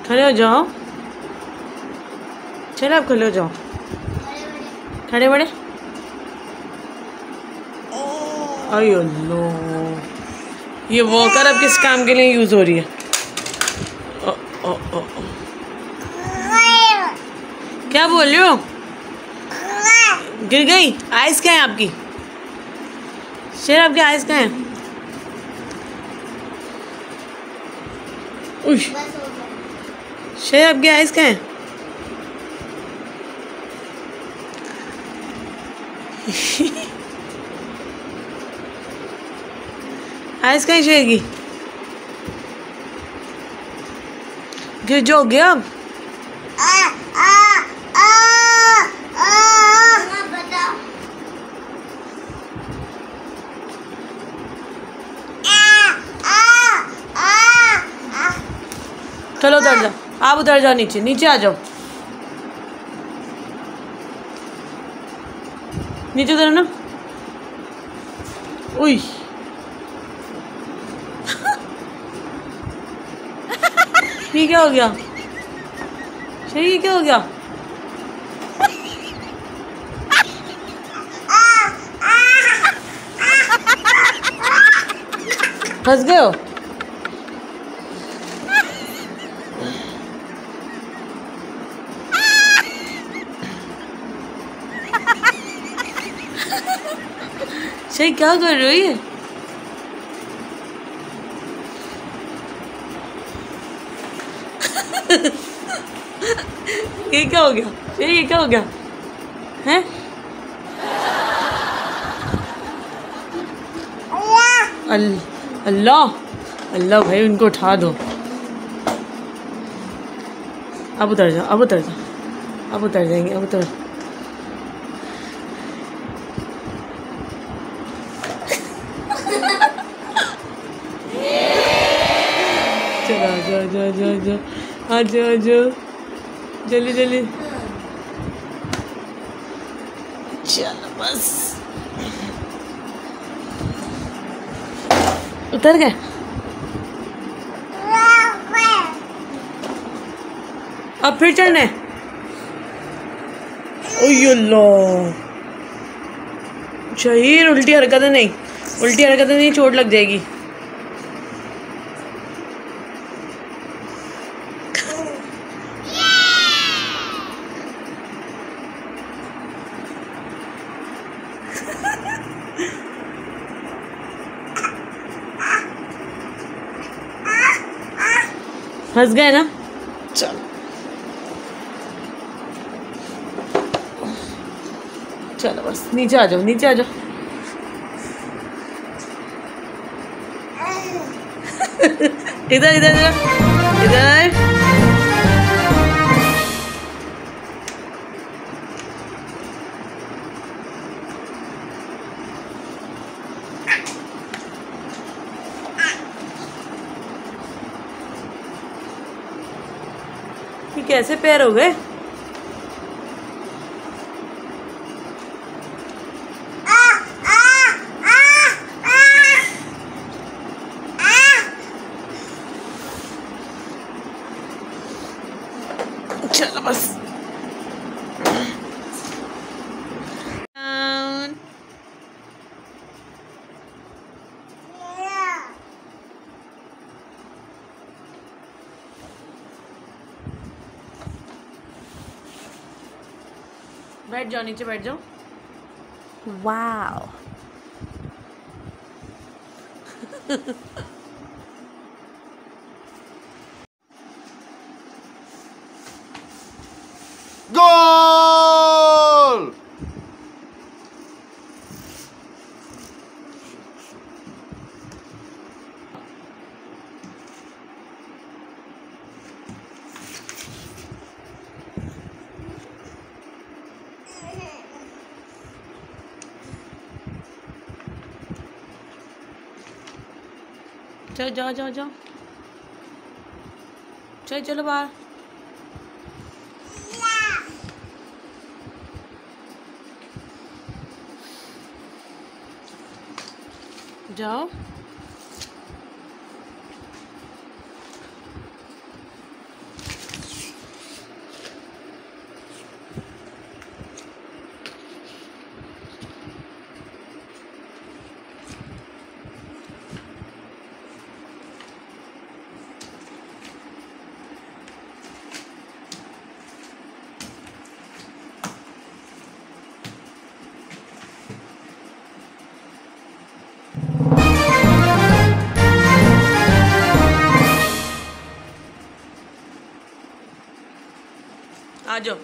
खड़े हो जाओ। चलो आप खड़े हो जाओ। खड़े बड़े। अयो लो, ये वॉकर अब किस काम के लिए यूज़ हो रही है? ओ, ओ, ओ, ओ। क्या बोल रहे हो? गिर गई? आइस क्या है आपकी? शेर आपकी आइस क्या है? उश, शेर आपकी आइस क्या है? आइस क्या है शेर की? गिर जाओगे अब? चलो उतर जाओ, आप उतर जाओ, नीचे नीचे आ जाओ। नीचे उतरो ना। उई। ये क्या हो गया? ये क्या हो गया? फंस गए हो? सही क्या कर रही है? ये क्या हो गया? ये क्या हो गया? हैं? अल्लाह अल्लाह भाई, उनको उठा दो। अब उतर जाओ, अब उतर जाओ, अब उतर जाएंगे, अब उतर। चलो आ जाओ, जाओ जाओ जाओ, आ जाओ आ जाओ, जल्दी जल्दी। चलो बस उतर गए। अब फिर चढ़ने। ओयो, शहीर उल्टी हरकतें नहीं, उल्टी हरकतें नहीं, चोट लग जाएगी। फंस गए ना? चलो चलो बस नीचे आ जाओ, नीचे आ जाओ। इधर इधर इधर इधर। ये कैसे पैर हो गए? चलो बस बैठ जाओ, नीचे बैठ जाओ। वाओ। गोल। चलो जाओ जाओ जाओ, चलो चलो बाहर जाओ। आ जाओ।